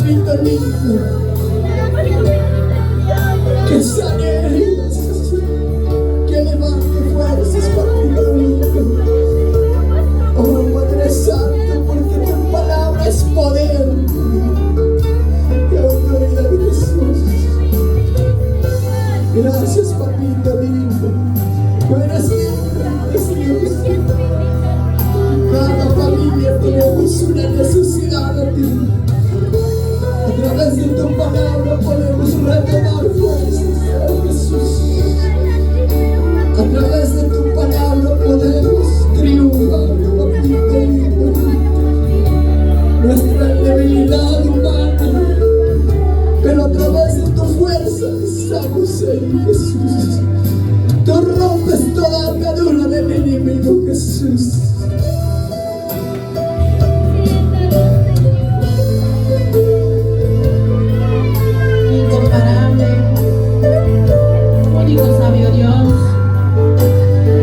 papito lindo, que sane heridas, que levante fuerzas, papito lindo. Oh Padre Santo, porque tu palabra es poder y autoridad, Jesús. Gracias, papito lindo. Buenas tardes, Dios. Cada familia tenemos una necesidad a ti. A través de tu palabra podemos retomar fuerzas, Jesús. A través de tu palabra podemos triunfar, papito lindo. Nuestra debilidad humana, pero a través de tu fuerza estamos ahí, Jesús. Tú rompes toda armadura del enemigo, Jesús. Incomparable, único sabio Dios,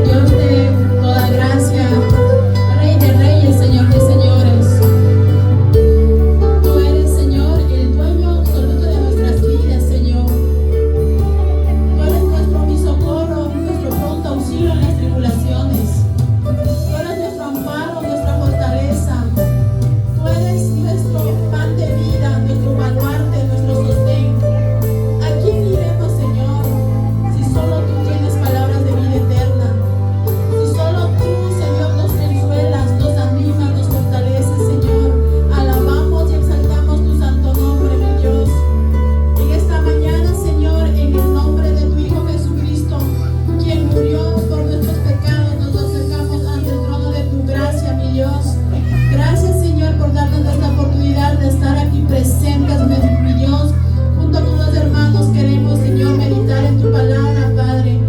Dios de toda gracia, Rey de reyes, Señor de señores. Tú eres, Señor, el dueño absoluto de nuestras vidas, Señor. Tú eres nuestro mi socorro, nuestro pronto auxilio en las tribulaciones. Tú eres nuestro amparo, nuestra fortaleza. Tú eres nuestro pan de vida, nuestro baluarte, nuestro sostén. ¿A quién iremos, Señor, si solo tú tienes palabras de vida eterna? Si solo tú, Señor, nos consuelas, nos animas, nos fortaleces, Señor. Alabamos y exaltamos tu santo nombre, mi Dios. En esta mañana, Señor, en el nombre de tu Hijo Jesucristo, quien murió por nuestros pecados, nos acercamos ante el trono de tu gracia, mi Dios. Gracias, Señor, por darnos esta oportunidad de estar aquí presentes, mi Dios. Junto con los hermanos queremos, Señor, meditar en tu palabra, Padre.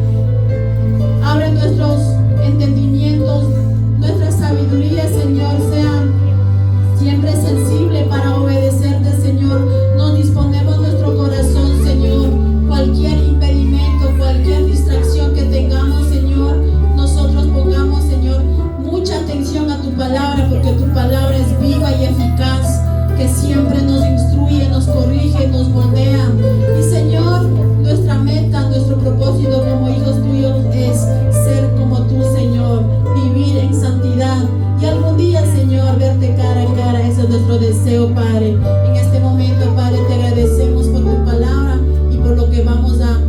Abre nuestros entendimientos, nuestra sabiduría, Señor, sean siempre sensible para obedecerte, Señor. Nos disponemos nuestro corazón, Señor. Cualquier impedimento, cualquier distracción que tengamos, Señor, nosotros pongamos, Señor, mucha atención a tu palabra, porque tu palabra es viva y eficaz, que siempre nos instruye, nos corrige, nos moldea. Y, Señor, nuestra meta, nuestro propósito como hijos tuyos es ser como tú, Señor, vivir en santidad y algún día, Señor, verte cara a cara. Ese es nuestro deseo, Padre. En este momento, Padre, te agradecemos por tu palabra y por lo que vamos a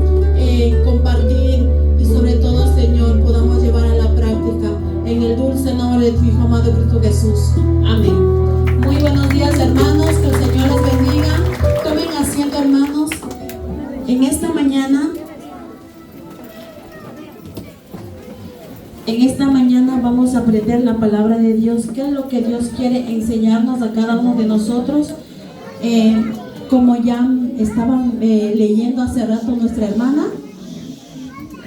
compartir, y sobre todo, Señor, podamos llevar a la práctica en el dulce nombre de tu Hijo amado Cristo Jesús. Amén. Muy buenos días, hermanos, que el Señor les bendiga. Tomen asiento, hermanos. En esta mañana vamos a aprender la palabra de Dios. ¿Qué es lo que Dios quiere enseñarnos a cada uno de nosotros? Como ya estaban leyendo hace rato nuestra hermana,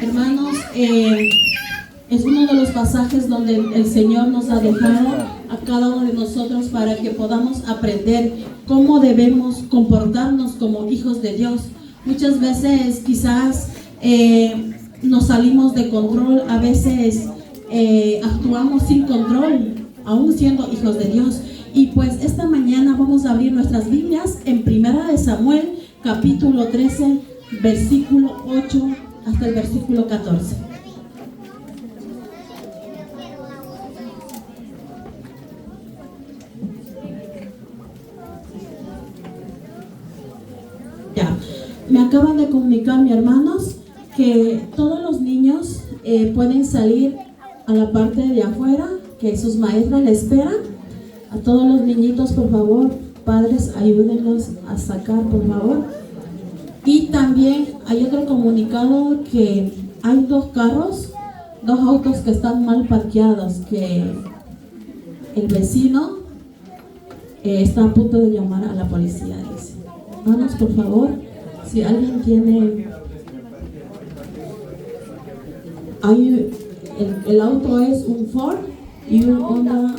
hermanos, es uno de los pasajes donde el Señor nos ha dejado a cada uno de nosotros para que podamos aprender cómo debemos comportarnos como hijos de Dios. Muchas veces quizás nos salimos de control, a veces actuamos sin control, aún siendo hijos de Dios. Y pues esta mañana vamos a abrir nuestras Biblias en 1 de Samuel, capítulo 13, versículo 8 hasta el versículo 14. Ya, me acaban de comunicar, mis hermanos, que todos los niños pueden salir a la parte de afuera, que sus maestras le esperan. A todos los niñitos, por favor, padres, ayúdenlos a sacar, por favor. Y también hay otro comunicado, que hay dos autos que están mal parqueados, que el vecino está a punto de llamar a la policía, dice. Vamos, por favor, si alguien tiene... El auto es un Ford y un Honda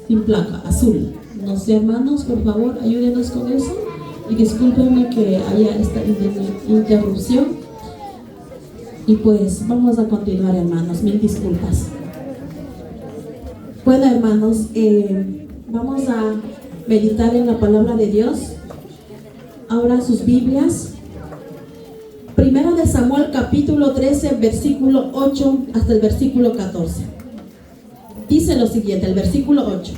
sin placa, azul. No sé, hermanos, por favor, ayúdenos con eso. Y discúlpenme que haya esta interrupción. Y pues vamos a continuar, hermanos. Mil disculpas. Bueno, hermanos, vamos a meditar en la palabra de Dios, abran sus Biblias. Primero de Samuel capítulo 13, versículo 8 hasta el versículo 14. Dice lo siguiente, el versículo 8.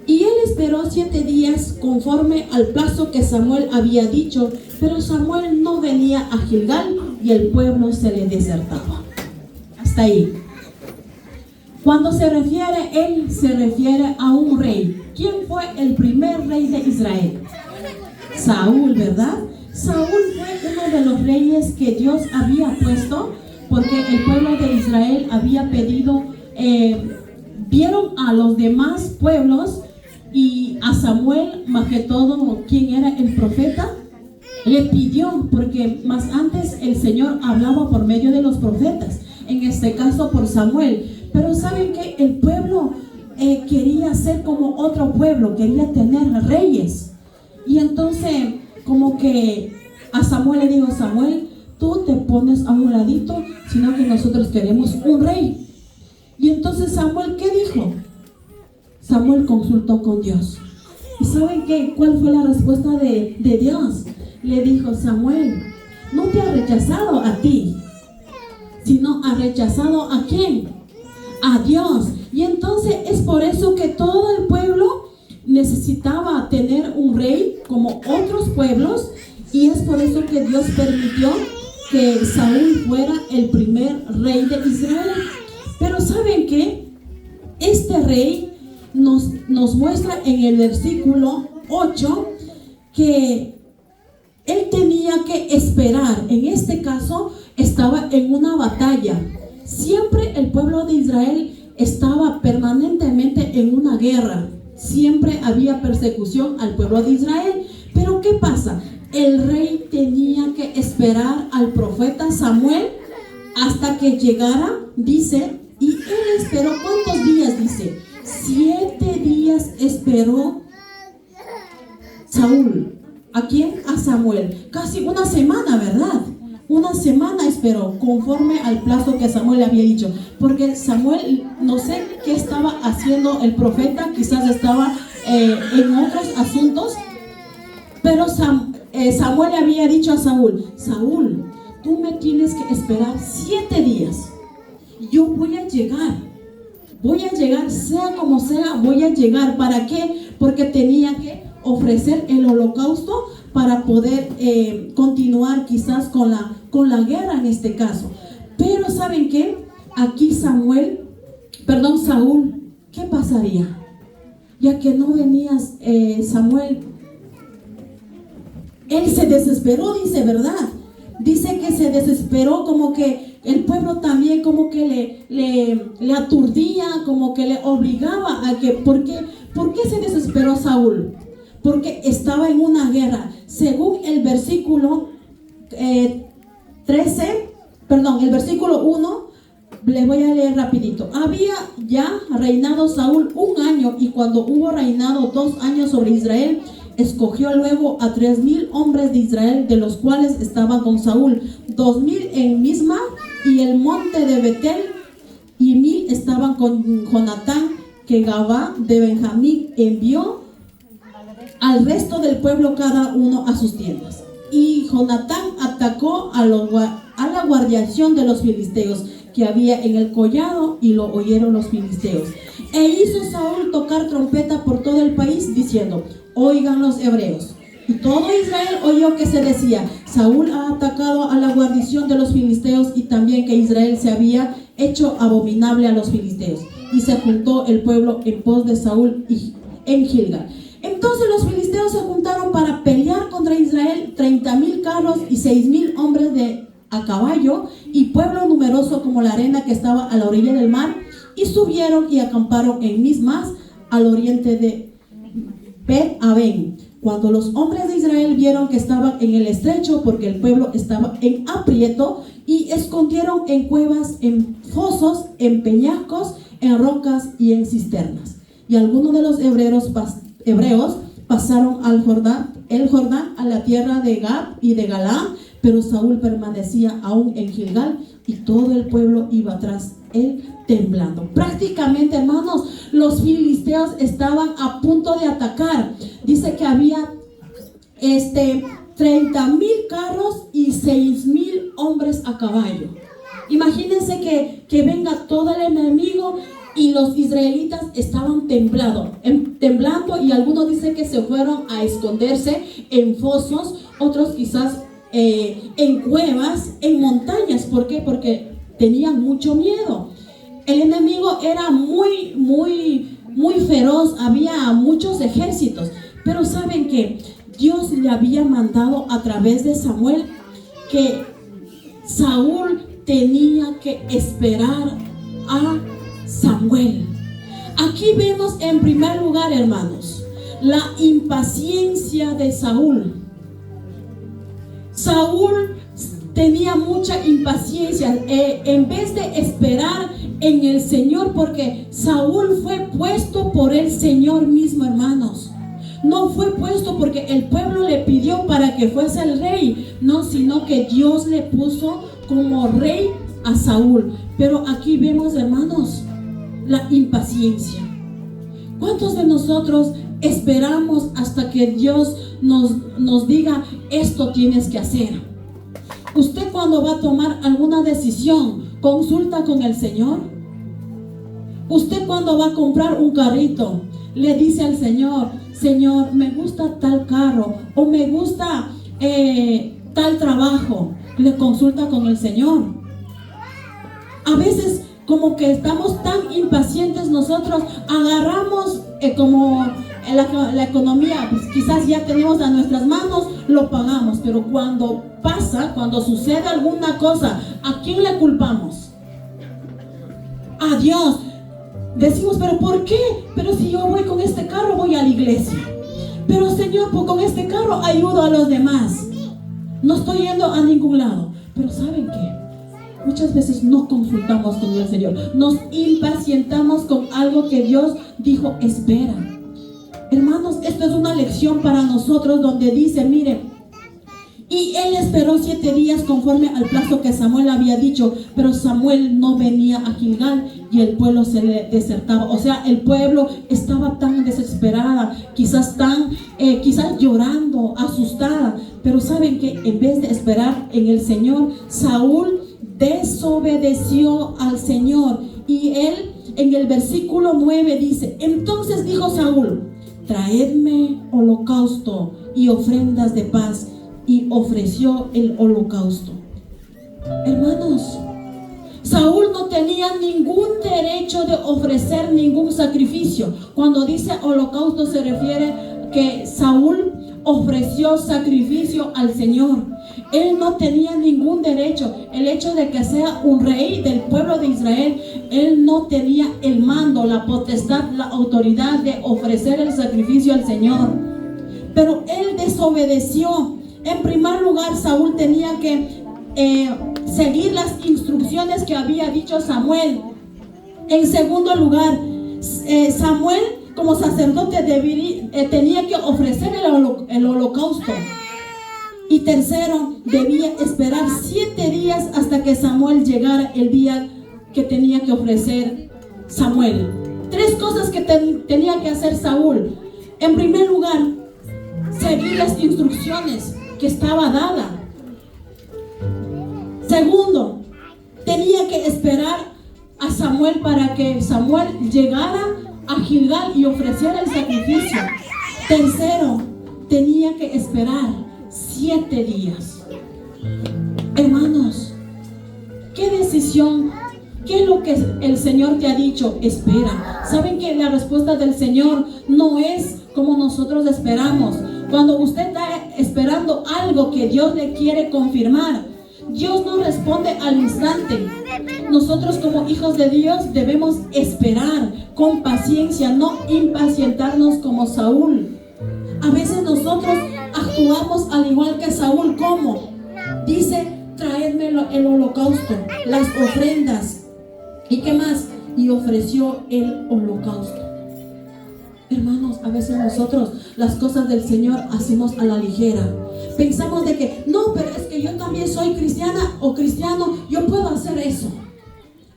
Y él esperó 7 días conforme al plazo que Samuel había dicho, pero Samuel no venía a Gilgal y el pueblo se le desertaba. Hasta ahí. Cuando se refiere, él se refiere a un rey. ¿Quién fue el primer rey de Israel? Saúl, ¿verdad? Saúl fue uno de los reyes que Dios había puesto porque el pueblo de Israel había pedido, vieron a los demás pueblos y a Samuel, más que todo, quien era el profeta, le pidió, porque más antes el Señor hablaba por medio de los profetas, en este caso por Samuel. Pero saben que el pueblo quería ser como otro pueblo, quería tener reyes. Y entonces como que a Samuel le dijo: Samuel, tú te pones a un ladito, sino que nosotros queremos un rey. Y entonces Samuel, ¿qué dijo? Samuel consultó con Dios. ¿Y saben qué? ¿Cuál fue la respuesta de Dios? Le dijo: Samuel, no te ha rechazado a ti, sino ha rechazado ¿a quién? A Dios. Y entonces es por eso que todo el pueblo necesitaba tener un rey como otros pueblos, y es por eso que Dios permitió que Saúl fuera el primer rey de Israel. Pero ¿saben qué? Este rey nos muestra en el versículo 8 que él tenía que esperar. En este caso estaba en una batalla. Siempre el pueblo de Israel estaba permanentemente en una guerra. Siempre había persecución al pueblo de Israel. Pero ¿qué pasa? El rey tenía que esperar al profeta Samuel hasta que llegara, dice, y él esperó, ¿cuántos días? Dice, 7 días esperó Saúl. ¿A quién? A Samuel. Casi una semana, ¿verdad? Una semana esperó, conforme al plazo que Samuel le había dicho. Porque Samuel, no sé qué estaba haciendo el profeta, quizás estaba en otros asuntos. Pero Samuel le había dicho a Saúl: Saúl, tú me tienes que esperar 7 días. Yo voy a llegar, sea como sea, voy a llegar. ¿Para qué? Porque tenía que ofrecer el holocausto para poder continuar quizás con la guerra en este caso. Pero ¿saben qué? Aquí Saúl, ¿qué pasaría? Ya que no venías Samuel, él se desesperó, dice, ¿verdad? Dice que se desesperó, como que el pueblo también como que le aturdía, como que le obligaba a que... ¿Por qué se desesperó Saúl? Porque estaba en una guerra. Según el versículo el versículo 1, le voy a leer rapidito. Había ya reinado Saúl 1 año, y cuando hubo reinado 2 años sobre Israel, escogió luego a 3,000 hombres de Israel, de los cuales estaban con Saúl 2,000 en Misma y el monte de Betel, y 1,000 estaban con Jonatán, que Gabá de Benjamín envió al resto del pueblo, cada uno a sus tiendas. Y Jonatán atacó a la guarnición de los filisteos que había en el collado, y lo oyeron los filisteos. E hizo Saúl tocar trompeta por todo el país, diciendo: oigan los hebreos. Y todo Israel oyó que se decía: Saúl ha atacado a la guarnición de los filisteos, y también que Israel se había hecho abominable a los filisteos. Y se juntó el pueblo en pos de Saúl en Gilgal. Entonces los filisteos se juntaron para pelear contra Israel, 30,000 carros y 6,000 hombres a caballo, y pueblo numeroso como la arena que estaba a la orilla del mar. Y subieron y acamparon en Mismas, al oriente de Bet-Aven. Cuando los hombres de Israel vieron que estaban en el estrecho, porque el pueblo estaba en aprieto, y escondieron en cuevas, en fosos, en peñascos, en rocas y en cisternas. Y algunos de los hebreos pasaron el Jordán a la tierra de Gad y de Galaad, pero Saúl permanecía aún en Gilgal, y todo el pueblo iba tras él temblando. Prácticamente, hermanos, los filisteos estaban a punto de atacar. Dice que había 30,000 carros y 6,000 hombres a caballo. Imagínense que venga todo el enemigo y los israelitas estaban temblando, y algunos dicen que se fueron a esconderse en fosos, otros quizás en cuevas, en montañas. ¿Por qué? Porque tenían mucho miedo. El enemigo era muy, muy, muy feroz, había muchos ejércitos, pero saben que Dios le había mandado a través de Samuel que Saúl tenía que esperar a Samuel. Aquí vemos en primer lugar, hermanos, la impaciencia de Saúl. Saúl tenía mucha impaciencia en vez de esperar en el Señor, porque Saúl fue puesto por el Señor mismo, hermanos. No fue puesto porque el pueblo le pidió para que fuese el rey, no, sino que Dios le puso como rey a Saúl. Pero aquí vemos, hermanos, la impaciencia. ¿Cuántos de nosotros esperamos hasta que Dios nos diga esto tienes que hacer? Usted, cuando va a tomar alguna decisión, consulta con el Señor. Usted, cuando va a comprar un carrito, le dice al Señor: Señor, me gusta tal carro, o me gusta tal trabajo. Le consulta con el Señor. A veces, como que estamos tan impacientes, nosotros agarramos como la economía, pues quizás ya tenemos a nuestras manos, lo pagamos, pero cuando pasa, cuando sucede alguna cosa, ¿a quién le culpamos? A Dios. Decimos: pero ¿por qué? Pero si yo voy con este carro, voy a la iglesia. Pero Señor, pues con este carro ayudo a los demás. No estoy yendo a ningún lado. Pero ¿saben qué? Muchas veces no consultamos con el Señor. Nos impacientamos con algo que Dios dijo: espera. Hermanos, esto es una lección para nosotros, donde dice, miren, y él esperó 7 días conforme al plazo que Samuel había dicho, pero Samuel no venía a Gilgal y el pueblo se le desertaba. O sea, el pueblo estaba tan desesperada, quizás llorando, asustada. Pero saben que en vez de esperar en el Señor, Saúl desobedeció al Señor. Y él, en el versículo 9 dice: entonces dijo Saúl: traedme holocausto y ofrendas de paz. Y ofreció el holocausto. Hermanos, Saúl no tenía ningún derecho de ofrecer ningún sacrificio. Cuando dice holocausto, se refiere que Saúl ofreció sacrificio al Señor. Él no tenía ningún derecho. El hecho de que sea un rey del pueblo de Israel, él no tenía el mando, la potestad, la autoridad de ofrecer el sacrificio al Señor. Pero él desobedeció. En primer lugar, Saúl tenía que seguir las instrucciones que había dicho Samuel. En segundo lugar, Samuel, como sacerdote, tenía que ofrecer el holocausto. Y tercero, debía esperar 7 días hasta que Samuel llegara el día que tenía que ofrecer Samuel. 3 cosas que tenía que hacer Saúl. En primer lugar, seguir las instrucciones que estaba dada. Segundo, tenía que esperar a Samuel para que Samuel llegara a Gilgal y ofreciera el sacrificio. Tercero, tenía que esperar 7 días. Hermanos, ¿qué decisión? ¿Qué es lo que el Señor te ha dicho? Espera. ¿Saben que la respuesta del Señor no es como nosotros esperamos? Cuando usted está esperando algo que Dios le quiere confirmar, Dios no responde al instante. Nosotros, como hijos de Dios, debemos esperar con paciencia, no impacientarnos como Saúl. A veces nosotros actuamos al igual que Saúl. ¿Cómo? Dice: traedme el holocausto, las ofrendas. ¿Y qué más? Y ofreció el holocausto. Hermanos, a veces nosotros las cosas del Señor hacemos a la ligera. Pensamos de que, no, pero es que yo también soy cristiana o cristiano, yo puedo hacer eso.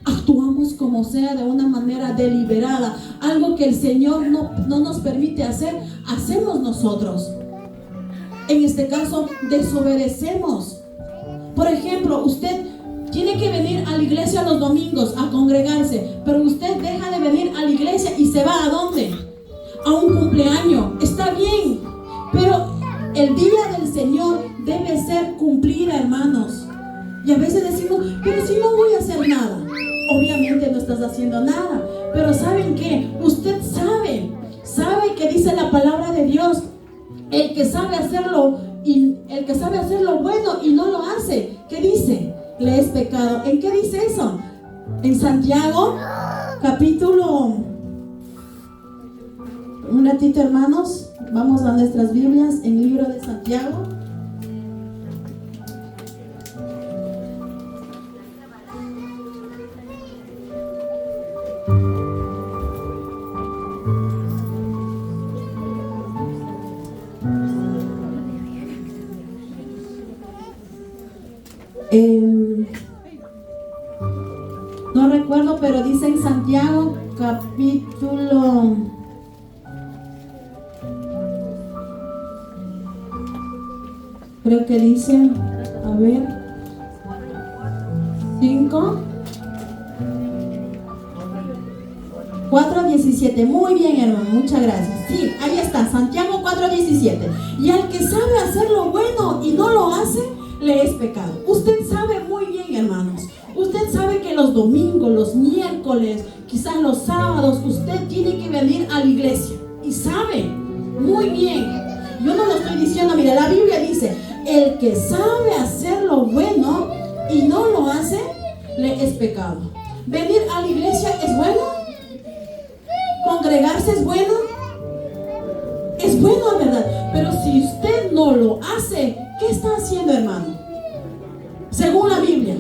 Actuamos actuamos como sea de una manera deliberada. Algo que el Señor no nos permite hacer, hacemos nosotros. En este caso, desobedecemos. Por ejemplo, usted tiene que venir a la iglesia los domingos a congregarse, pero usted deja de venir a la iglesia y se va ¿a dónde? A un cumpleaños. Está bien, pero el día del Señor debe ser cumplida, hermanos. Y a veces decimos, pero si no voy a hacer nada. Obviamente no estás haciendo nada, pero ¿saben qué? Usted sabe que dice la palabra de Dios, el que sabe hacerlo bueno y no lo hace, ¿qué dice? Le es pecado. ¿En qué dice eso? En Santiago, capítulo... Un ratito, hermanos, vamos a nuestras Biblias en el libro de Santiago. No recuerdo, pero dice en Santiago capítulo 5 4:17. Muy bien, hermano, muchas gracias. Sí, ahí está, Santiago 4:17. Y al que sabe hacer lo bueno y no lo hace, le es pecado. Usted sabe muy bien, hermanos. Usted sabe que los domingos, los miércoles, quizás los sábados, usted tiene que venir a la iglesia. Y sabe muy bien. Yo no lo estoy diciendo, mira, la Biblia dice, el que sabe hacer lo bueno y no lo hace, le es pecado. Venir a la iglesia es bueno. Congregarse es bueno. Es bueno, ¿verdad? Pero si usted no lo hace, ¿qué está haciendo, hermano? Según la Biblia,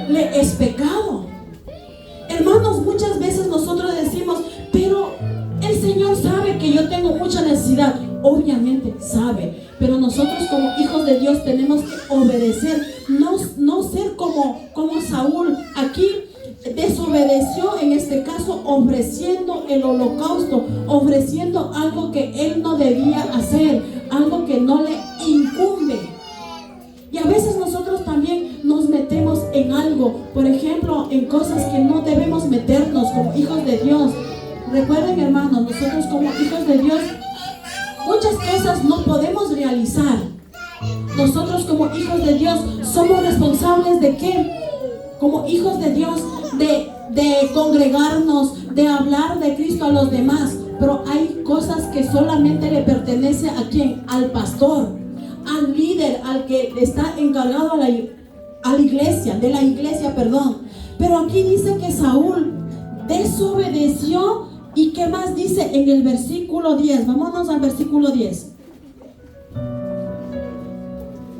le es pecado. Hermanos, muchas veces nosotros decimos, pero el Señor sabe que yo tengo mucha necesidad. Obviamente sabe, pero nosotros como hijos de Dios tenemos que obedecer, no ser como Saúl. Aquí desobedeció, en este caso ofreciendo el holocausto, ofreciendo algo que él no debía hacer, algo que no le incumbe. Y a veces nosotros también nos metemos en algo, por ejemplo, en cosas que no debemos meternos como hijos de Dios. Recuerden, hermanos, nosotros como hijos de Dios muchas cosas no podemos realizar. Nosotros como hijos de Dios somos responsables ¿de qué? Como hijos de Dios, de congregarnos, de hablar de Cristo a los demás. Pero hay cosas que solamente le pertenece ¿a quién? Al pastor, al líder, al que está encargado a la iglesia, de la iglesia, perdón. Pero aquí dice que Saúl desobedeció. ¿Y qué más dice en el versículo 10? Vámonos al versículo 10.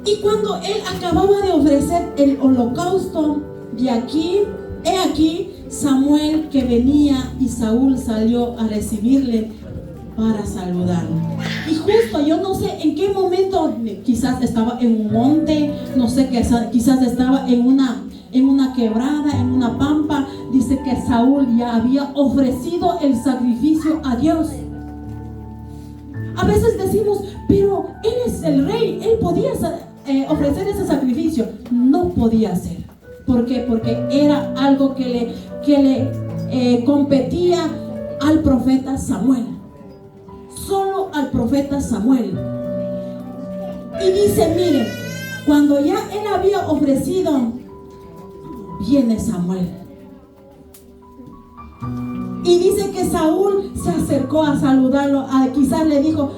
Y cuando él acababa de ofrecer el holocausto, he aquí Samuel que venía, y Saúl salió a recibirle para saludarlo. Y justo, yo no sé en qué momento, quizás estaba en un monte, no sé, quizás estaba en una quebrada, en una pampa. Dice que Saúl ya había ofrecido el sacrificio a Dios. A veces decimos, pero él es el rey, él podía ofrecer ese sacrificio. No podía hacer. ¿Por qué? Porque era algo que le competía al profeta Samuel. Solo al profeta Samuel. Y dice, miren, cuando ya él había ofrecido, viene Samuel. Y dice que Saúl se acercó a saludarlo. Quizás le dijo,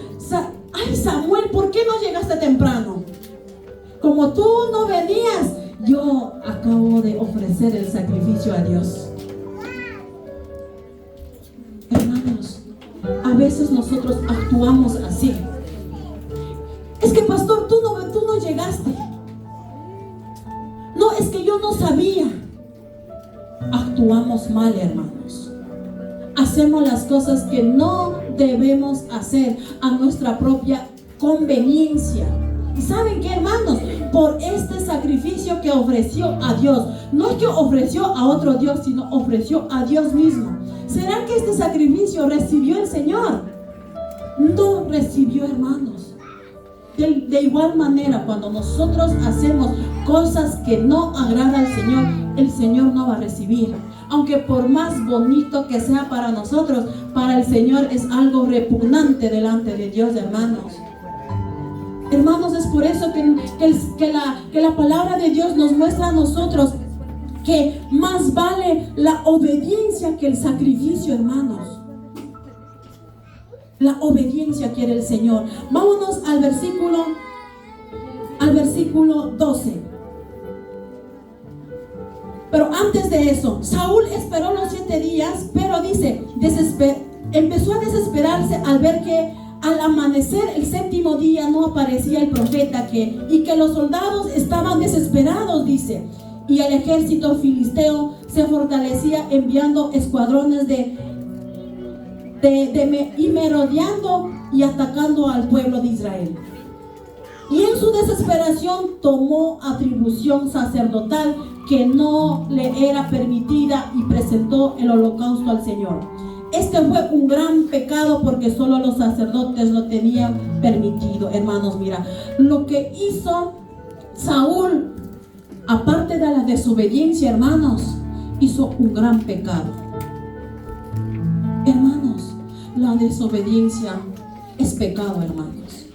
ay Samuel, ¿por qué no llegaste temprano? Como tú no venías, yo acabo de ofrecer el sacrificio a Dios. Hermanos, a veces nosotros actuamos así. Es que pastor, tú no llegaste. No, es que yo no sabía. Actuamos mal, hermanos. Hacemos las cosas que no debemos hacer a nuestra propia conveniencia. ¿Y saben qué, hermanos? por este sacrificio que ofreció a Dios. No es que ofreció a otro Dios, sino ofreció a Dios mismo. ¿Será que este sacrificio recibió el Señor? No recibió, hermanos. De igual manera, cuando nosotros hacemos cosas que no agradan al Señor, el Señor no va a recibir. Aunque por más bonito que sea para nosotros, para el Señor es algo repugnante delante de Dios, hermanos. Hermanos, es por eso que la palabra de Dios nos muestra a nosotros que más vale la obediencia que el sacrificio, hermanos. La obediencia quiere el Señor. Vámonos al versículo 12. Pero antes de eso, Saúl esperó los 7 días, pero dice, empezó a desesperarse al ver que al amanecer el 7º día no aparecía el profeta, y que los soldados estaban desesperados, dice. Y el ejército filisteo se fortalecía enviando escuadrones y merodeando y atacando al pueblo de Israel. Y en su desesperación tomó atribución sacerdotal que no le era permitida y presentó el holocausto al Señor. Este fue un gran pecado porque solo los sacerdotes lo tenían permitido. Hermanos, mira, lo que hizo Saúl, aparte de la desobediencia, hermanos, hizo un gran pecado. Hermanos, la desobediencia es pecado, hermanos.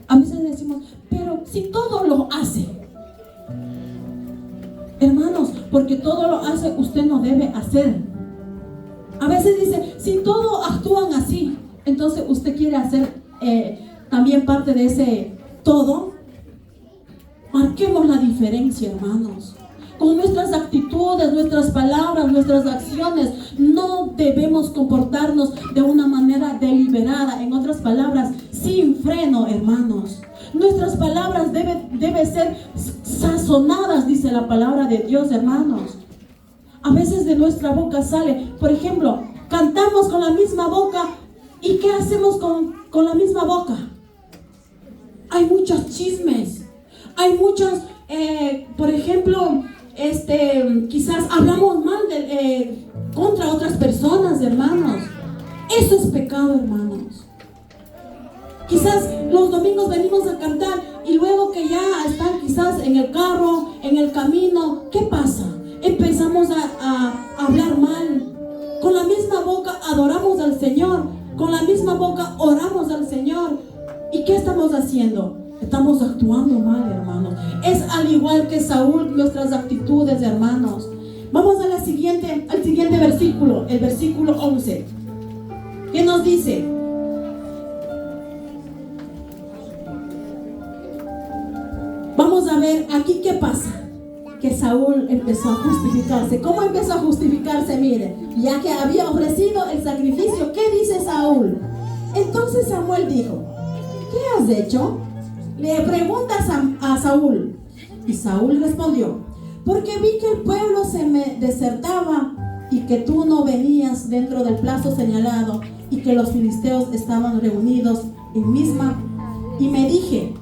A veces decimos, pero si todo lo hace. Hermanos, porque todo lo hace, usted no debe hacer. A veces dice, si todos actúan así, entonces usted quiere hacer también parte de ese todo. Marquemos la diferencia, hermanos. Con nuestras actitudes, nuestras palabras, nuestras acciones, no debemos comportarnos de una manera deliberada. En otras palabras, sin freno, hermanos. Nuestras palabras deben ser sazonadas, dice la palabra de Dios, hermanos. A veces de nuestra boca sale, por ejemplo, cantamos con la misma boca. ¿Y qué hacemos con la misma boca? Hay muchos chismes. Hay muchos, por ejemplo, quizás hablamos mal contra otras personas, hermanos. Eso es pecado, hermanos. Quizás los domingos venimos a cantar y luego que ya están quizás en el carro, en el camino, ¿qué pasa? Empezamos a hablar mal. Con la misma boca adoramos al Señor. Con la misma boca oramos al Señor. ¿Y qué estamos haciendo? Estamos actuando mal, hermanos. Es al igual que Saúl nuestras actitudes, hermanos. Vamos al siguiente versículo, el versículo 11. ¿Qué nos dice? Vamos a ver aquí qué pasa. Que Saúl empezó a justificarse. ¿Cómo empezó a justificarse? Mire, ya que había ofrecido el sacrificio, ¿qué dice Saúl? Entonces Samuel dijo, ¿qué has hecho? Le pregunta a Saúl. Y Saúl respondió, porque vi que el pueblo se me desertaba y que tú no venías dentro del plazo señalado y que los filisteos estaban reunidos en Misma. Y me dije,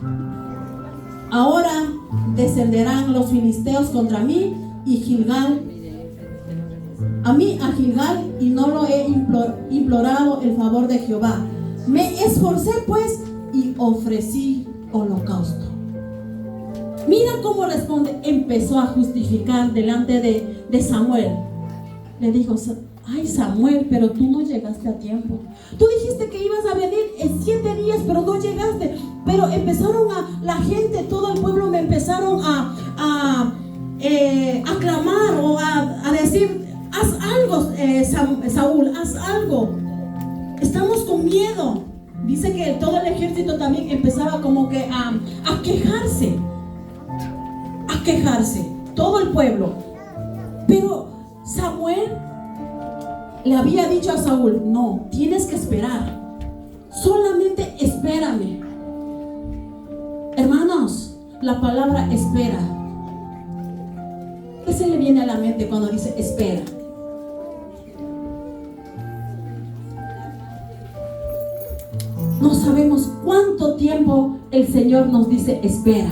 ahora descenderán los filisteos contra mí y Gilgal, a Gilgal, y no lo he implorado el favor de Jehová. Me esforcé pues y ofrecí holocausto. Mira cómo responde. Empezó a justificar delante de Samuel. Le dijo, ay Samuel, pero tú no llegaste a tiempo. Tú dijiste que ibas a venir en 7 días, pero no llegaste. Pero empezaron la gente, todo el pueblo me empezaron a clamar o a decir, haz algo, Saúl, haz algo. Estamos con miedo. Dice que todo el ejército también empezaba como que a quejarse. A quejarse, todo el pueblo. Pero Samuel le había dicho a Saúl, no, tienes que esperar. Solamente espérame. Hermanos, la palabra espera. ¿Qué se le viene a la mente cuando dice espera? No sabemos cuánto tiempo el Señor nos dice espera.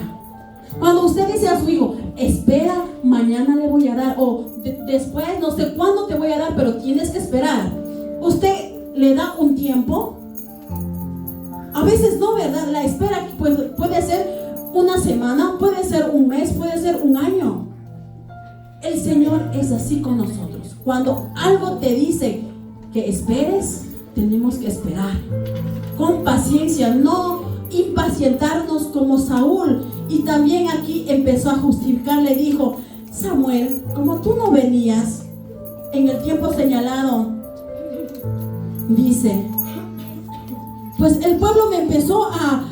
Cuando usted dice a su hijo, espera, mañana le voy a dar, o después, no sé cuándo te voy a dar, pero tienes que esperar. ¿Usted le da un tiempo? A veces no, ¿verdad? La espera puede ser una semana, puede ser un mes, puede ser un año. El Señor es así con nosotros. Cuando algo te dice que esperes, tenemos que esperar con paciencia, no impacientarnos como Saúl. Y también aquí empezó a justificar, le dijo: Samuel, como tú no venías en el tiempo señalado, dice, pues el pueblo me empezó a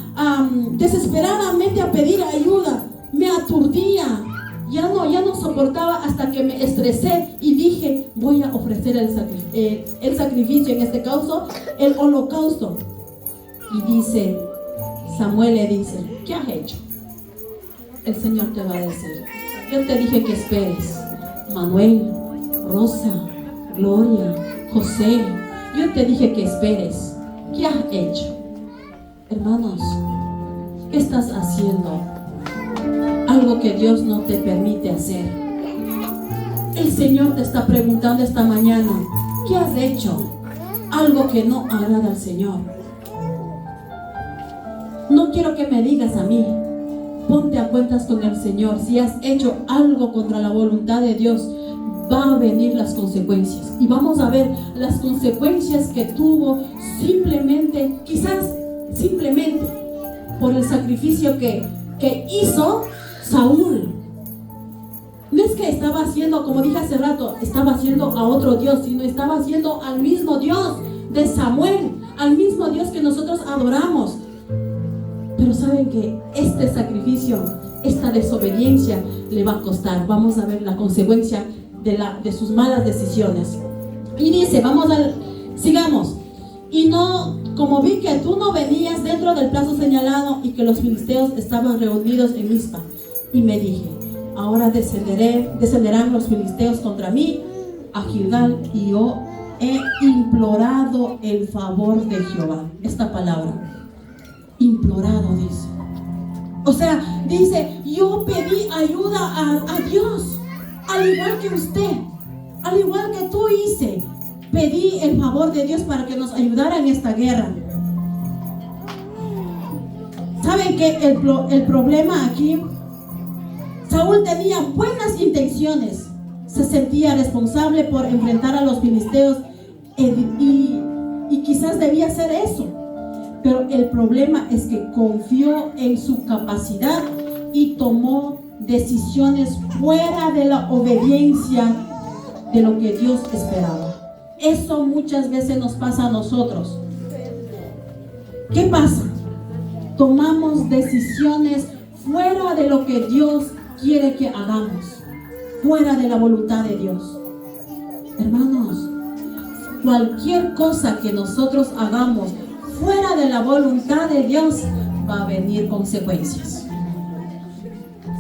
desesperadamente a pedir ayuda, me aturdía, ya no soportaba, hasta que me estresé y dije, voy a ofrecer el sacrificio, en este caso el holocausto. Y dice, Samuel le dice, ¿qué has hecho? El Señor te va a decir, yo te dije que esperes. Manuel, Rosa, Gloria, José, yo te dije que esperes. ¿Qué has hecho? Hermanos, ¿qué estás haciendo? Algo que Dios no te permite hacer. El Señor te está preguntando esta mañana, ¿qué has hecho? Algo que no agrada al Señor. No quiero que me digas a mí, ponte a cuentas con el Señor. Si has hecho algo contra la voluntad de Dios, va a venir las consecuencias. Y vamos a ver las consecuencias que tuvo simplemente, quizás simplemente por el sacrificio que hizo Saúl. No es que estaba haciendo, como dije hace rato, estaba haciendo a otro Dios, sino estaba haciendo al mismo Dios de Samuel, al mismo Dios que nosotros adoramos. Pero saben que este sacrificio, esta desobediencia le va a costar. Vamos a ver la consecuencia de sus malas decisiones. Y dice, sigamos. Y no, como vi que tú no venías dentro del plazo señalado y que los filisteos estaban reunidos en Mizpa, y me dije, ahora descenderán los filisteos contra mí a Gilgal, y yo he implorado el favor de Jehová. Esta palabra, implorado, dice. O sea, dice, yo pedí ayuda a Dios, al igual que usted, al igual que tú hice. Pedí el favor de Dios para que nos ayudara en esta guerra. ¿Saben qué? El problema aquí, Saúl tenía buenas intenciones, se sentía responsable por enfrentar a los filisteos y quizás debía hacer eso. Pero el problema es que confió en su capacidad y tomó decisiones fuera de la obediencia de lo que Dios esperaba. Eso muchas veces nos pasa a nosotros. ¿Qué pasa? Tomamos decisiones fuera de lo que Dios quiere que hagamos, fuera de la voluntad de Dios. Hermanos, cualquier cosa que nosotros hagamos fuera de la voluntad de Dios, va a venir consecuencias.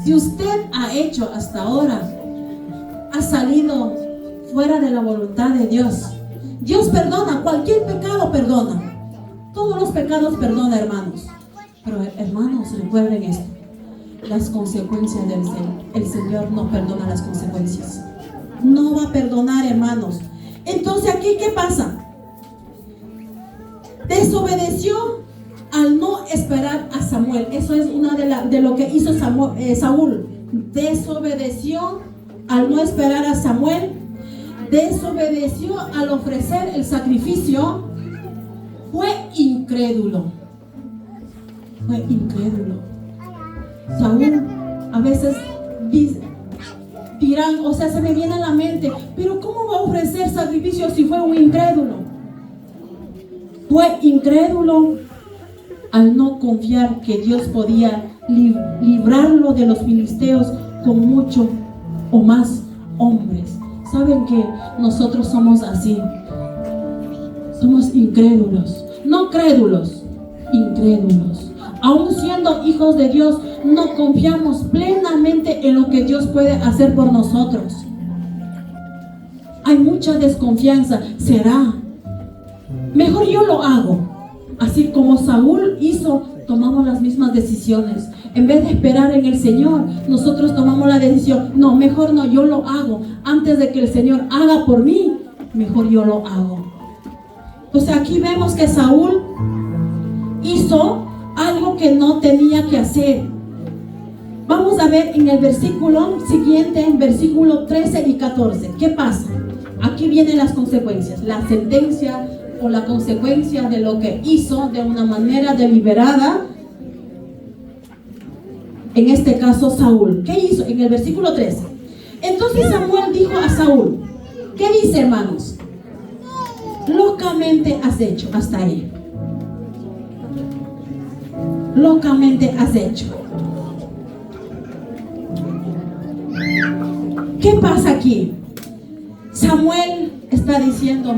Si usted ha hecho hasta ahora, ha salido fuera de la voluntad de Dios, Dios perdona, cualquier pecado perdona, todos los pecados perdona, hermanos. Pero hermanos, recuerden esto, las consecuencias el Señor no perdona las consecuencias, no va a perdonar, hermanos. Entonces aquí, ¿qué pasa? Desobedeció al no esperar a Samuel. Eso es una de lo que hizo Saúl. Desobedeció al no esperar a Samuel. Desobedeció al ofrecer el sacrificio. Fue incrédulo. Fue incrédulo. Saúl a veces dirán, o sea, se me viene a la mente, pero ¿cómo va a ofrecer sacrificio si fue un incrédulo? Fue incrédulo al no confiar que Dios podía librarlo de los filisteos con mucho o más hombres. ¿Saben que nosotros somos así? Somos incrédulos, no crédulos, incrédulos. Aún siendo hijos de Dios, no confiamos plenamente en lo que Dios puede hacer por nosotros. Hay mucha desconfianza. ¿Será? Mejor yo lo hago. Así como Saúl hizo, tomamos las mismas decisiones. En vez de esperar en el Señor, nosotros tomamos la decisión, no, mejor no, yo lo hago. Antes de que el Señor haga por mí, mejor yo lo hago. Entonces aquí vemos que Saúl hizo algo que no tenía que hacer. Vamos a ver en el versículo siguiente, en versículo 13 y 14. ¿Qué pasa? Aquí vienen las consecuencias, la sentencia o la consecuencia de lo que hizo de una manera deliberada. En este caso Saúl. ¿Qué hizo? En el versículo 13. Entonces Samuel dijo a Saúl, ¿qué dice, hermanos? Locamente has hecho. Hasta ahí. Locamente has hecho. ¿Qué pasa aquí? Samuel está diciendo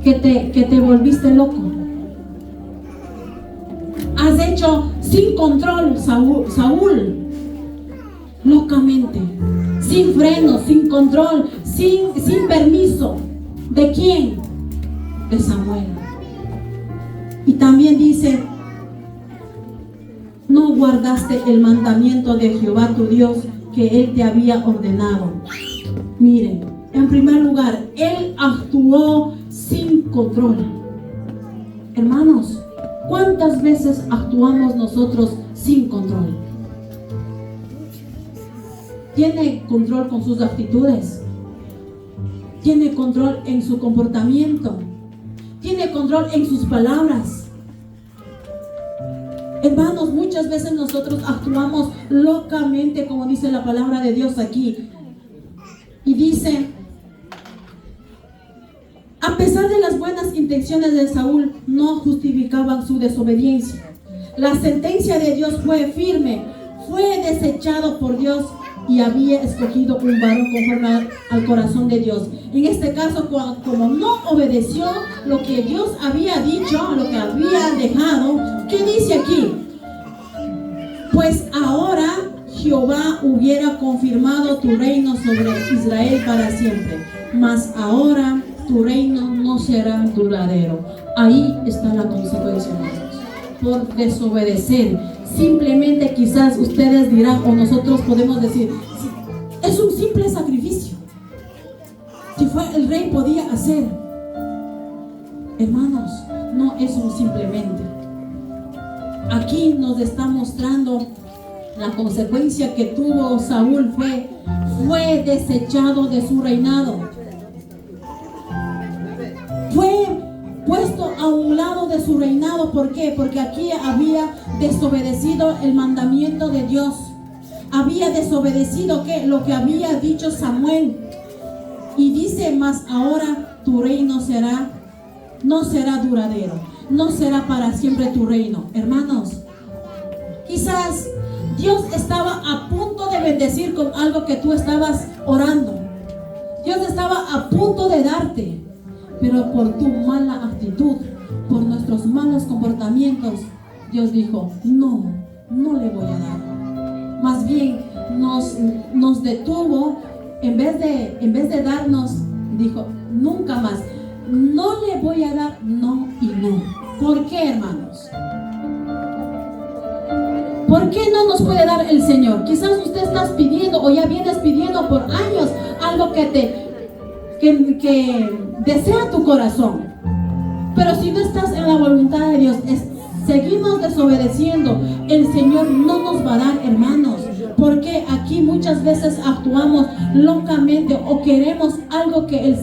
que te volviste loco. Has hecho sin control, Saúl, locamente, sin freno, sin control, sin permiso. ¿De quién? De Samuel. Y también dice, no guardaste el mandamiento de Jehová tu Dios que Él te había ordenado. Miren, en primer lugar, Él actuó sin control. Hermanos, ¿cuántas veces actuamos nosotros sin control? ¿Tiene control con sus actitudes? ¿Tiene control en su comportamiento? ¿Tiene control en sus palabras? Hermanos, muchas veces nosotros actuamos locamente, como dice la palabra de Dios aquí. Y dice, a pesar de las buenas intenciones de Saúl, no justificaban su desobediencia. La sentencia de Dios fue firme, fue desechado por Dios y había escogido un varón conforme al corazón de Dios. En este caso, como no obedeció lo que Dios había dicho, lo que había dejado, ¿qué dice aquí? Pues ahora Jehová hubiera confirmado tu reino sobre Israel para siempre, mas ahora tu reino no será duradero. Ahí está la consecuencia, hermanos, por desobedecer. Simplemente quizás ustedes dirán, o nosotros podemos decir, es un simple sacrificio. Si fue el rey podía hacer. Hermanos, no es un simplemente. Aquí nos está mostrando la consecuencia que tuvo Saúl fue desechado de su reinado. Fue puesto a un lado de su reinado. ¿Por qué? Porque aquí había desobedecido el mandamiento de Dios. Había desobedecido lo que había dicho Samuel. Y dice, mas ahora tu reino no será duradero. No será para siempre tu reino. Hermanos, quizás Dios estaba a punto de bendecir con algo que tú estabas orando. Dios estaba a punto de darte. Pero por tu mala actitud, por nuestros malos comportamientos, Dios dijo, no le voy a dar. Más bien nos detuvo, en vez de darnos, dijo, nunca más, no le voy a dar, no y no. ¿Por qué, hermanos? ¿Por qué no nos puede dar el Señor? Quizás usted estás pidiendo o ya vienes pidiendo por años algo que desea tu corazón, pero si no estás en la voluntad de Dios, seguimos desobedeciendo, el Señor no nos va a dar, hermanos, porque aquí muchas veces actuamos locamente o queremos algo que al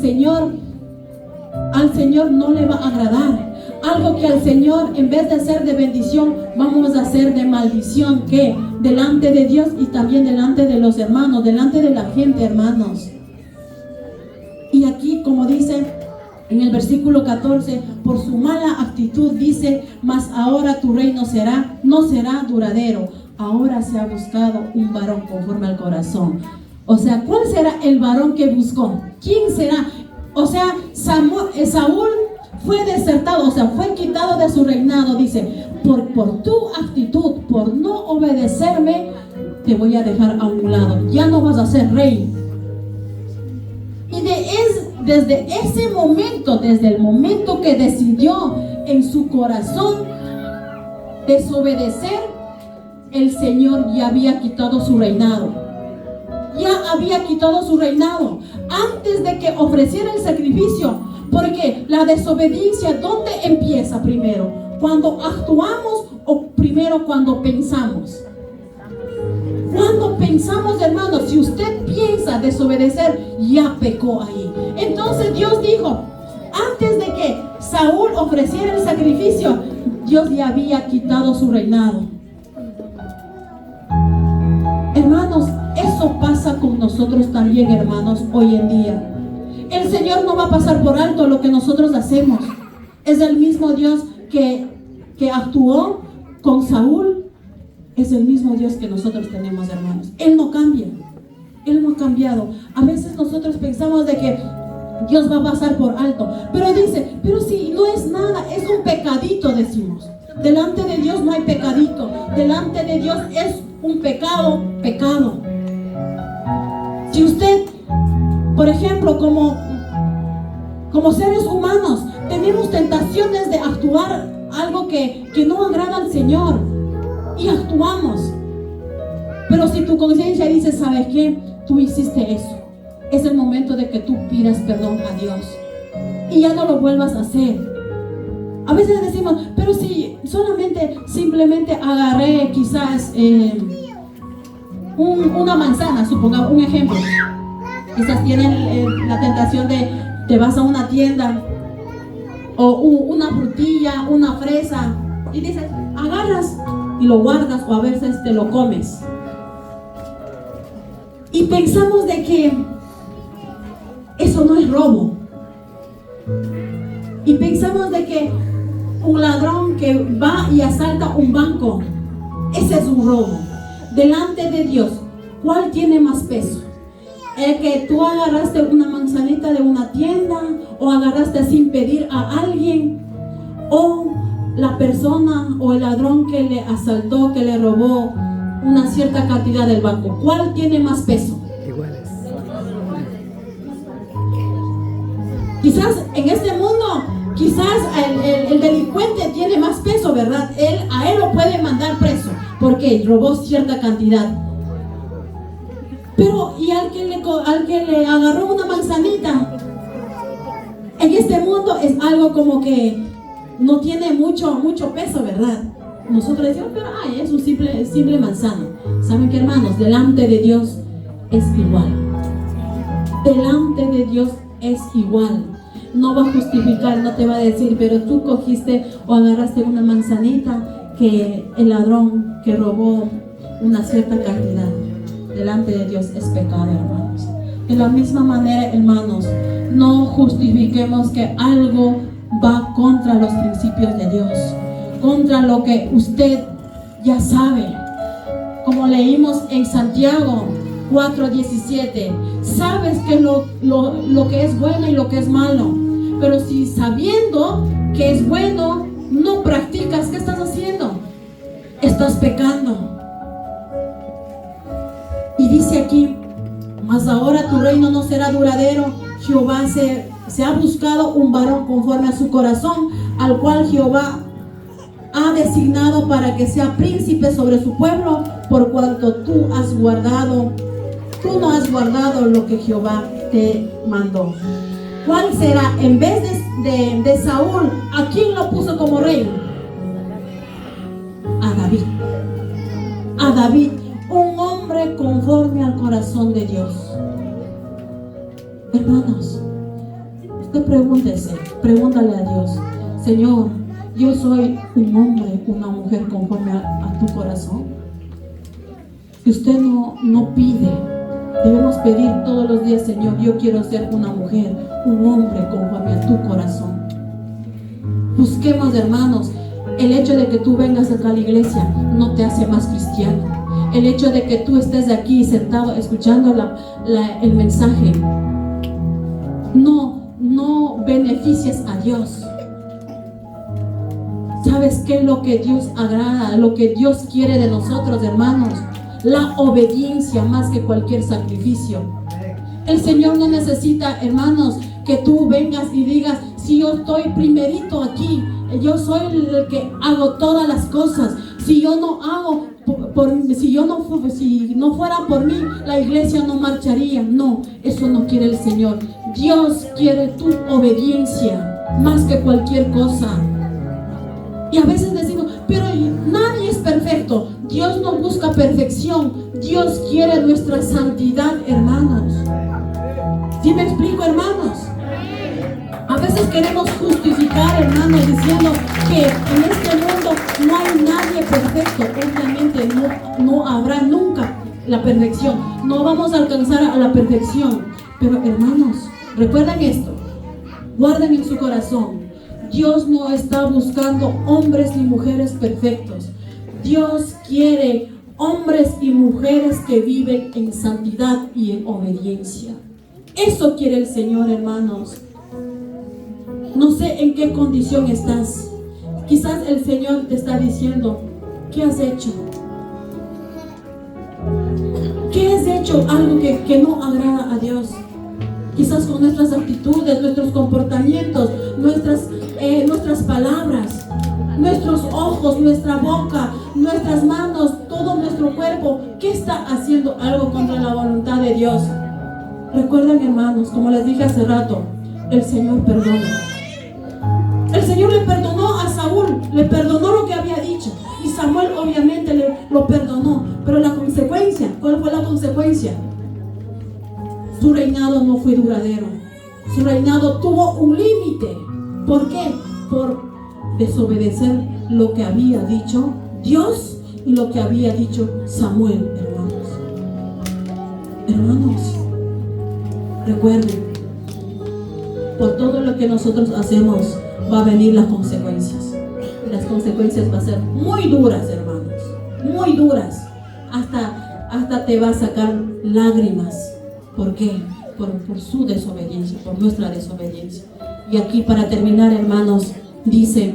Señor no le va a agradar, algo que al Señor, en vez de ser de bendición, vamos a hacer de maldición, que delante de Dios y también delante de los hermanos, delante de la gente, hermanos. Y aquí, como dice en el versículo 14, por su mala actitud dice, mas ahora tu reino no será duradero. Ahora se ha buscado un varón conforme al corazón. O sea, ¿cuál será el varón que buscó? ¿Quién será? O sea, Saúl fue desertado, o sea, fue quitado de su reinado. Dice, por tu actitud, por no obedecerme, te voy a dejar a un lado. Ya no vas a ser rey. Y desde ese momento, desde el momento que decidió en su corazón desobedecer, el Señor ya había quitado su reinado. Ya había quitado su reinado antes de que ofreciera el sacrificio. Porque la desobediencia, ¿dónde empieza primero? ¿Cuando actuamos o primero cuando pensamos? Cuando pensamos, hermanos, si usted piensa desobedecer, ya pecó ahí. Entonces Dios dijo, antes de que Saúl ofreciera el sacrificio, Dios ya había quitado su reinado. Hermanos, eso pasa con nosotros también, hermanos, hoy en día. El Señor no va a pasar por alto lo que nosotros hacemos. Es el mismo Dios que actuó con Saúl. Es el mismo Dios que nosotros tenemos, hermanos. Él no cambia. Él no ha cambiado. A veces nosotros pensamos de que Dios va a pasar por alto. Pero dice, pero si no es nada, es un pecadito, decimos. Delante de Dios no hay pecadito. Delante de Dios es un pecado, pecado. Si usted, por ejemplo, como seres humanos, tenemos tentaciones de actuar algo que no agrada al Señor y actuamos. Pero si tu conciencia dice, ¿sabes qué? Tú hiciste eso. Es el momento de que tú pidas perdón a Dios y ya no lo vuelvas a hacer. A veces decimos, pero si simplemente agarré quizás una manzana, supongamos un ejemplo. Quizás tienen la tentación de te vas a una tienda o una frutilla, una fresa y dices, agarras y lo guardas o a veces te lo comes. Y pensamos de que eso no es robo. Y pensamos de que un ladrón que va y asalta un banco, ese es un robo. Delante de Dios, ¿cuál tiene más peso? El que tú agarraste una manzanita de una tienda o agarraste sin pedir a alguien, o la persona o el ladrón que le asaltó, que le robó una cierta cantidad del banco. ¿Cuál tiene más peso? Iguales. Quizás en este mundo, quizás el delincuente tiene más peso, ¿verdad? A él lo puede mandar preso porque robó cierta cantidad. Pero y al que le agarró una manzanita, en este mundo es algo como que no tiene mucho peso, ¿verdad? Nosotros decimos, pero es un simple manzana. ¿Saben qué, hermanos? Delante de Dios es igual. Delante de Dios es igual. No va a justificar, no te va a decir, pero tú cogiste o agarraste una manzanita que el ladrón que robó una cierta cantidad. Delante de Dios es pecado, hermanos. De la misma manera, hermanos, no justifiquemos que algo va contra los principios de Dios, contra lo que usted ya sabe. Como leímos en Santiago 4:17, sabes que lo que es bueno y lo que es malo, pero si sabiendo que es bueno no practicas, ¿qué estás haciendo? Estás pecando. Y dice aquí, mas ahora tu reino no será duradero. Jehová se ha buscado un varón conforme a su corazón, al cual Jehová ha designado para que sea príncipe sobre su pueblo, por cuanto tú no has guardado lo que Jehová te mandó. ¿Cuál será? En vez de Saúl, ¿a quién lo puso como rey? A David. A David, un hombre conforme al corazón de Dios. Hermanos, usted pregúntale a Dios, Señor, yo soy un hombre, una mujer conforme a tu corazón. Si usted no pide, debemos pedir todos los días, Señor, yo quiero ser una mujer, un hombre conforme a tu corazón. Busquemos, hermanos, el hecho de que tú vengas acá a la iglesia no te hace más cristiano. El hecho de que tú estés aquí sentado escuchando el mensaje no beneficias a Dios. ¿Sabes qué es lo que Dios agrada? Lo que Dios quiere de nosotros, hermanos. La obediencia más que cualquier sacrificio. El Señor no necesita, hermanos, que tú vengas y digas, si yo estoy primerito aquí, yo soy el que hago todas las cosas. Si yo no hago, si no fuera por mí, la iglesia no marcharía. No, eso no quiere el Señor. Dios quiere tu obediencia más que cualquier cosa. Y a veces decimos, pero nadie es perfecto. Dios no busca perfección. Dios quiere nuestra santidad, hermanos. ¿Sí me explico, hermanos? A veces queremos justificar, hermanos, diciendo que en este mundo no hay nadie perfecto. Obviamente no habrá nunca la perfección. No vamos a alcanzar a la perfección. Pero, hermanos, recuerden esto. Guarden en su corazón. Dios no está buscando hombres ni mujeres perfectos. Dios quiere hombres y mujeres que viven en santidad y en obediencia. Eso quiere el Señor, hermanos. No sé en qué condición estás. Quizás el Señor te está diciendo, ¿qué has hecho? ¿Qué has hecho? Algo que no agrada a Dios. Quizás con nuestras actitudes, nuestros comportamientos, nuestras palabras, nuestros ojos, nuestra boca, nuestras manos, todo nuestro cuerpo. ¿Qué está haciendo algo contra la voluntad de Dios? Recuerden, hermanos, como les dije hace rato, el Señor perdona. El Señor le perdonó a Saúl, le perdonó lo que había dicho. Y Samuel obviamente lo perdonó. Pero la consecuencia, ¿cuál fue la consecuencia? Su reinado no fue duradero. Su reinado tuvo un límite. ¿Por qué? Por desobedecer lo que había dicho Dios y lo que había dicho Samuel, hermanos. Hermanos, recuerden, por todo lo que nosotros hacemos va a venir las consecuencias. Las consecuencias van a ser muy duras, hermanos, muy duras. Hasta te va a sacar lágrimas. ¿Por qué? Por su desobediencia, por nuestra desobediencia. Y aquí, para terminar, hermanos, dice: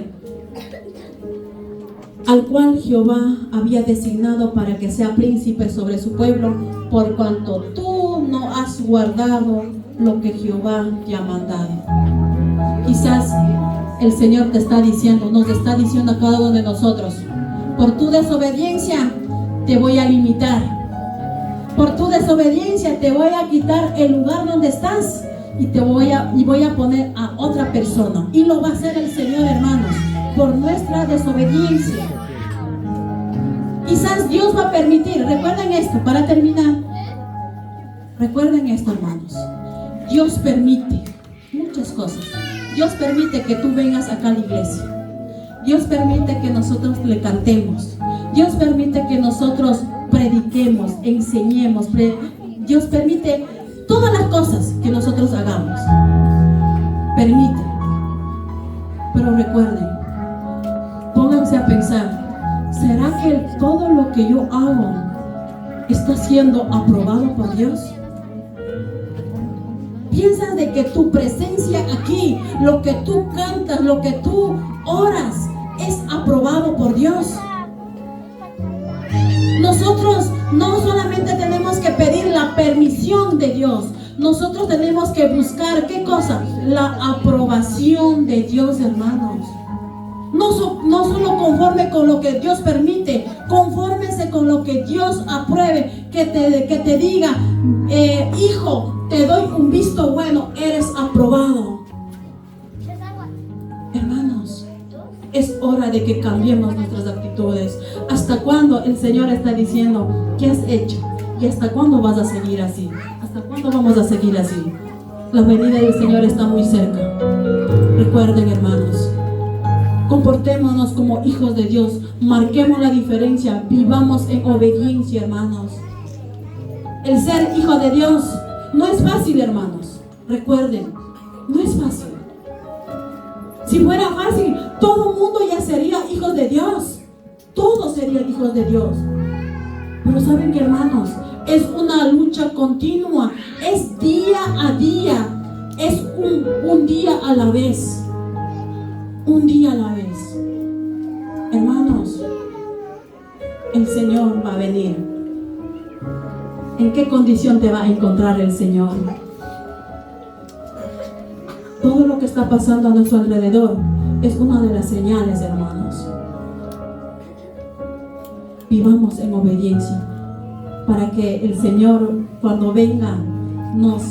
al cual Jehová había designado para que sea príncipe sobre su pueblo, por cuanto tú no has guardado lo que Jehová te ha mandado. Quizás el Señor te está diciendo, nos está diciendo a cada uno de nosotros: por tu desobediencia te voy a limitar. Por tu desobediencia te voy a quitar el lugar donde estás y voy a poner a otra persona. Y lo va a hacer el Señor, hermanos, por nuestra desobediencia. Quizás Dios va a permitir, recuerden esto, para terminar. Recuerden esto, hermanos. Dios permite muchas cosas. Dios permite que tú vengas acá a la iglesia. Dios permite que nosotros le cantemos. Dios permite que nosotros prediquemos, enseñemos. Dios permite todas las cosas que nosotros hagamos. Permite. Pero recuerden, pónganse a pensar, ¿será que todo lo que yo hago está siendo aprobado por Dios? Piensas de que tu presencia aquí, lo que tú cantas, lo que tú oras, es aprobado por Dios. Nosotros no solamente tenemos que pedir la permisión de Dios, nosotros tenemos que buscar, ¿qué cosa? La aprobación de Dios, hermanos. No solo conforme con lo que Dios permite, confórmese con lo que Dios apruebe, que te diga, hijo, te doy un visto bueno, eres aprobado. Hermanos, es hora de que cambiemos nuestras actitudes. ¿Hasta cuándo el Señor está diciendo qué has hecho? ¿Y hasta cuándo vas a seguir así? ¿Hasta cuándo vamos a seguir así? La venida del Señor está muy cerca. Recuerden, hermanos, comportémonos como hijos de Dios, marquemos la diferencia, vivamos en obediencia, hermanos. El ser hijo de Dios no es fácil, hermanos. Recuerden, no es fácil. Si fuera fácil, todo el mundo ya sería hijos de Dios. Todos serían hijos de Dios. Pero saben que, hermanos, es una lucha continua. Es día a día. Es un día a la vez. Un día a la vez. Hermanos, el Señor va a venir. ¿En qué condición te va a encontrar el Señor? Todo lo que está pasando a nuestro alrededor es una de las señales, hermanos. Vivamos en obediencia para que el Señor, cuando venga, nos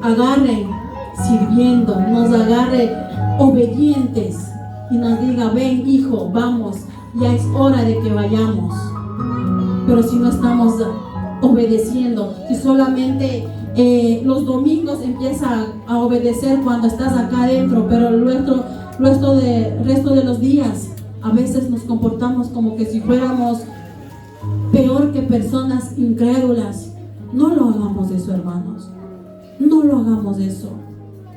agarre sirviendo, nos agarre obedientes y nos diga: ven, hijo, vamos, ya es hora de que vayamos. Pero si no estamos obedeciendo, si solamente los domingos empieza a obedecer cuando estás acá adentro, pero el resto de los días a veces nos comportamos como que si fuéramos peor que personas incrédulas. No lo hagamos eso, hermanos. No lo hagamos eso.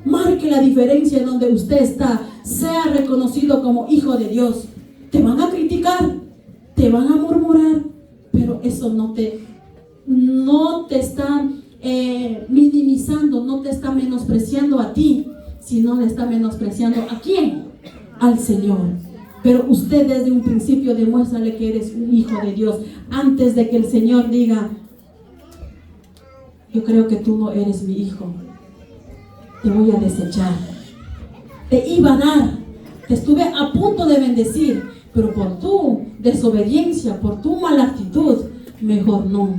Marque la diferencia donde usted está. Sea reconocido como hijo de Dios. Te van a criticar, te van a murmurar, pero eso no te está minimizando, no te está menospreciando a ti, sino le está menospreciando ¿a quién? Al Señor. Pero usted desde un principio demuéstrale que eres un hijo de Dios, antes de que el Señor diga: yo creo que tú no eres mi hijo, te voy a desechar. Te iba a dar, te estuve a punto de bendecir, pero por tu desobediencia, por tu mala actitud, mejor no,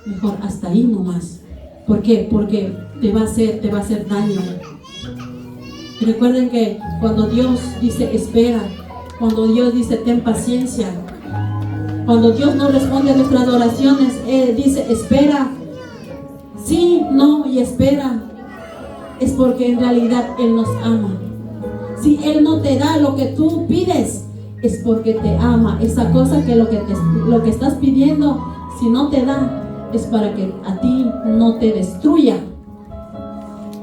mejor hasta ahí nomás. ¿Por qué? Porque te va a hacer daño. Recuerden que cuando Dios dice espera, cuando Dios dice ten paciencia, cuando Dios no responde a nuestras oraciones, dice espera, sí, no y espera, es porque en realidad Él nos ama. Si Él no te da lo que tú pides, es porque te ama. Esa cosa que lo que estás pidiendo, si no te da, es para que a ti no te destruya.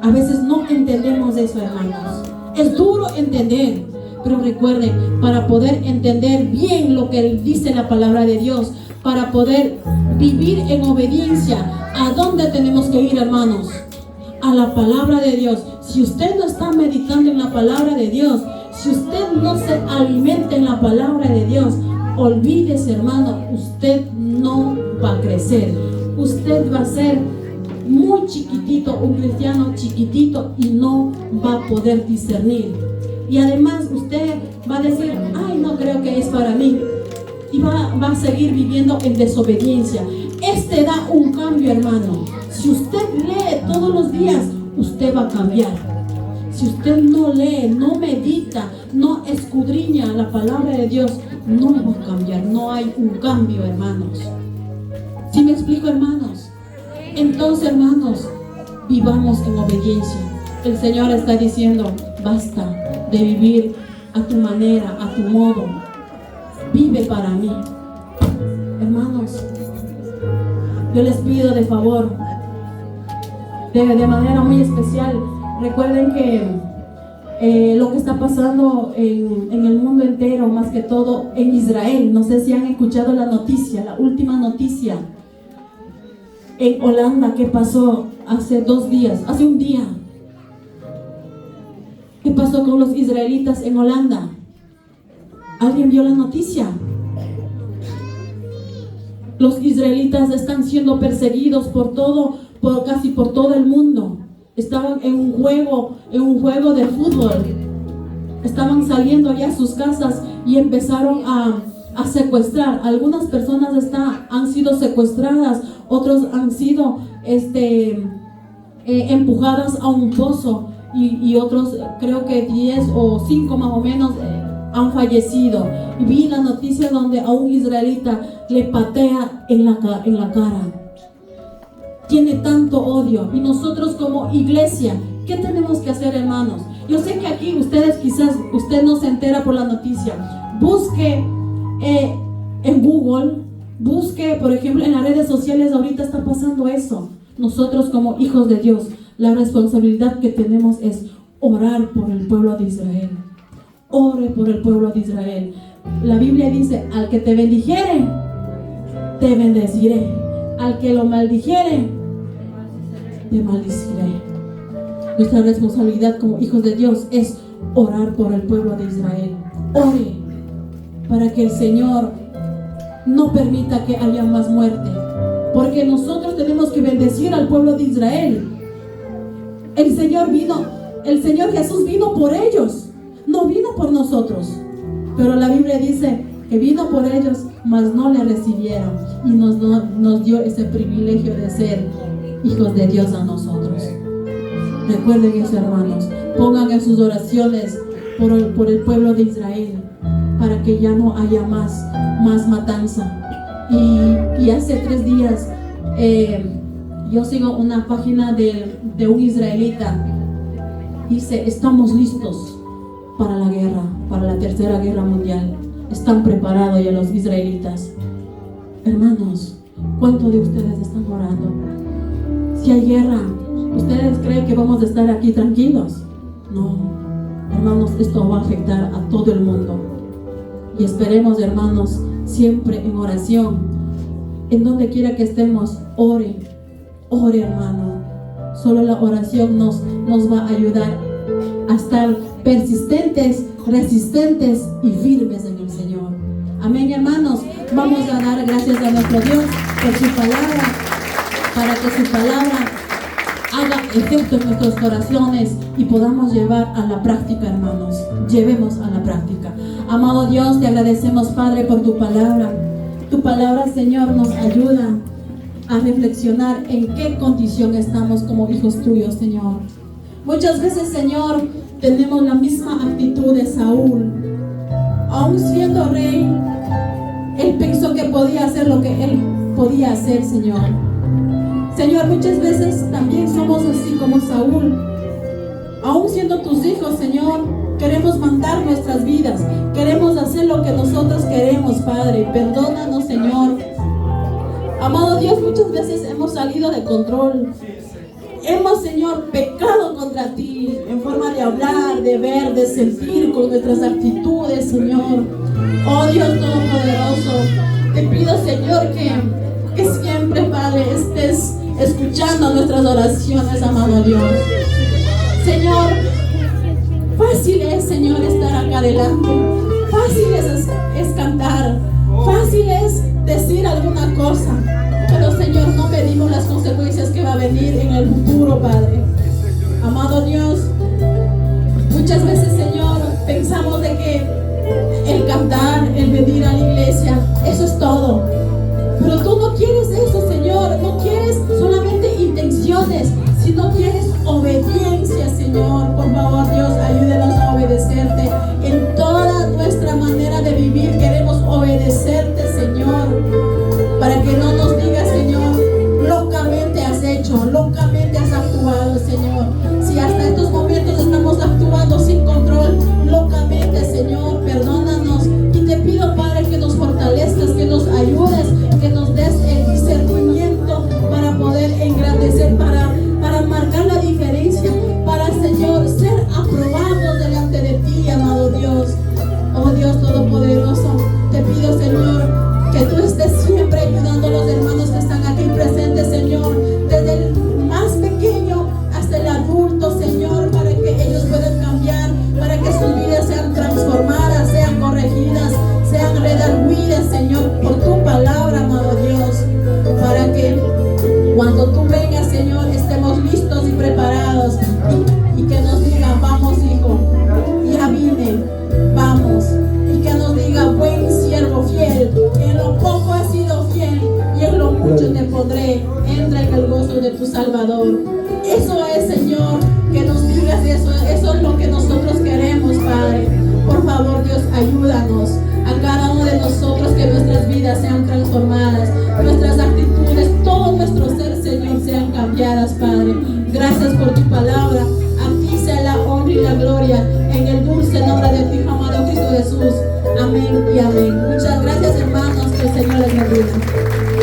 A veces no entendemos eso, hermanos. Es duro entender, pero recuerden, para poder entender bien lo que dice la palabra de Dios, para poder vivir en obediencia, ¿a dónde tenemos que ir, hermanos? A la palabra de Dios. Si usted no está meditando en la palabra de Dios, si usted no se alimenta en la palabra de Dios, olvídese, hermano, usted no va a crecer. Usted va a ser muy chiquitito, un cristiano chiquitito, y no va a poder discernir. Y además usted va a decir: ay, no creo que es para mí. Y va a seguir viviendo en desobediencia. Este da un cambio, hermano. Si usted lee todos los días, usted va a cambiar. Si usted no lee, no medita, no escudriña la palabra de Dios, no va a cambiar. No hay un cambio, hermanos. ¿Sí me explico, hermanos? Entonces, hermanos, vivamos en obediencia. El Señor está diciendo: basta de vivir a tu manera, a tu modo. Vive para mí. Hermanos, yo les pido de favor, de manera muy especial, recuerden que lo que está pasando en el mundo entero, más que todo en Israel, no sé si han escuchado la noticia, la última noticia en Holanda, que pasó hace 2 días, hace un día. ¿Qué pasó con los israelitas en Holanda? ¿Alguien vio la noticia? Los israelitas están siendo perseguidos casi por todo el mundo. Estaban en un juego de fútbol. Estaban saliendo ya a sus casas y empezaron a secuestrar. Algunas personas han sido secuestradas, otros han sido empujadas a un pozo, y otros, creo que 10 o 5 más o menos, han fallecido. Y vi la noticia donde a un israelita le patea en la cara. Tiene tanto odio. Y nosotros como iglesia, ¿qué tenemos que hacer, hermanos? Yo sé que aquí quizás usted no se entera por la noticia. Busque en Google, busque, por ejemplo, en las redes sociales. Ahorita está pasando eso. Nosotros como hijos de Dios, la responsabilidad que tenemos es orar por el pueblo de Israel. Ore por el pueblo de Israel. La Biblia dice: al que te bendijere, te bendeciré. Al que lo maldijere, te maldeciré. Nuestra responsabilidad como hijos de Dios es orar por el pueblo de Israel. Ore para que el Señor no permita que haya más muerte, porque nosotros tenemos que bendecir al pueblo de Israel. El Señor vino el Señor Jesús vino por ellos, no vino por nosotros. Pero la Biblia dice que vino por ellos, mas no le recibieron, y nos dio ese privilegio de ser hijos de Dios a nosotros. Recuerden eso, hermanos. Pongan en sus oraciones por el pueblo de Israel, para que ya no haya más matanza. Y hace 3 días yo sigo una página de un israelita. Dice: estamos listos para la guerra, para la tercera guerra mundial. Están preparados ya los israelitas. Hermanos, ¿cuántos de ustedes están orando? Si hay guerra, ¿ustedes creen que vamos a estar aquí tranquilos? No, hermanos, esto va a afectar a todo el mundo. Y esperemos, hermanos, siempre en oración. En donde quiera que estemos, ore, hermano. Solo la oración nos va a ayudar a estar persistentes, resistentes y firmes en el Señor. Amén, hermanos. Vamos a dar gracias a nuestro Dios por su palabra, para que su palabra haga efecto en nuestros corazones y podamos llevar a la práctica, hermanos. Llevemos a la práctica. Amado Dios, te agradecemos, Padre, por tu palabra. Tu palabra, Señor, nos ayuda a reflexionar en qué condición estamos como hijos tuyos, Señor. Muchas veces, Señor, tenemos la misma actitud de Saúl. Aún siendo rey, él pensó que podía hacer lo que él podía hacer, Señor. Señor, muchas veces también somos así como Saúl. Aún siendo tus hijos, Señor, queremos mandar nuestras vidas. Queremos hacer lo que nosotros queremos, Padre. Perdónanos, Señor. Amado Dios, muchas veces hemos salido de control. Hemos, Señor, pecado contra ti en forma de hablar, de ver, de sentir, con nuestras actitudes, Señor. Oh Dios Todopoderoso, te pido, Señor, que siempre, Padre, estés escuchando nuestras oraciones, amado Dios. Señor, fácil es, Señor, estar acá adelante. Fácil es cantar. Fácil es decir alguna cosa. Pero, Señor, no medimos las consecuencias que va a venir en el futuro, Padre. Amado Dios, muchas veces, Señor, pensamos de que el cantar, el venir a la iglesia, eso es todo. Pero tú no quieres eso, Señor. No quieres solamente intenciones, sino quieres obediencia, Señor. Por favor, Dios, ayúdenos a obedecerte en toda nuestra manera de vivir. Queremos obedecerte, Señor, para que no nos digas, Señor, locamente has hecho, locamente has actuado, Señor. Si hasta estos momentos estamos actuando sin control, locamente, Señor, perdónanos. Y te pido, Padre, que nos fortalezcas, que nos ayudes, que nos des el discernimiento para poder engrandecer, para marcar la diferencia, para, Señor, ser aprobados delante de ti, amado Dios. Oh Dios Todopoderoso, te pido, Señor, que tú estés siempre ayudando a los hermanos que están aquí presentes, Señor, desde el más pequeño hasta el adulto, Señor, para que ellos puedan cambiar, para que sus vidas sean transformadas, sean corregidas, sean redarguidas, Señor, por tu palabra, amado Dios, para que cuando tú vengas, Señor, estemos listos y preparados y que nos diga: vamos, hijo, ya vine, vamos. Y que nos diga: buen siervo fiel, en lo poco has sido fiel y en lo mucho te pondré, entra en el gozo de tu Salvador. Eso es, Señor, que nos digas eso es lo que nosotros queremos, Padre. Por favor, Dios, ayúdanos a cada uno de nosotros, que nuestras vidas sean transformadas, nuestras actitudes, todo nuestro ser, Señor, sean cambiadas, Padre. Gracias por tu palabra. A ti sea la honra y la gloria, en el dulce nombre de tu Hijo amado Cristo Jesús. Amén y amén. Muchas gracias, hermanos. Que el Señor les bendiga.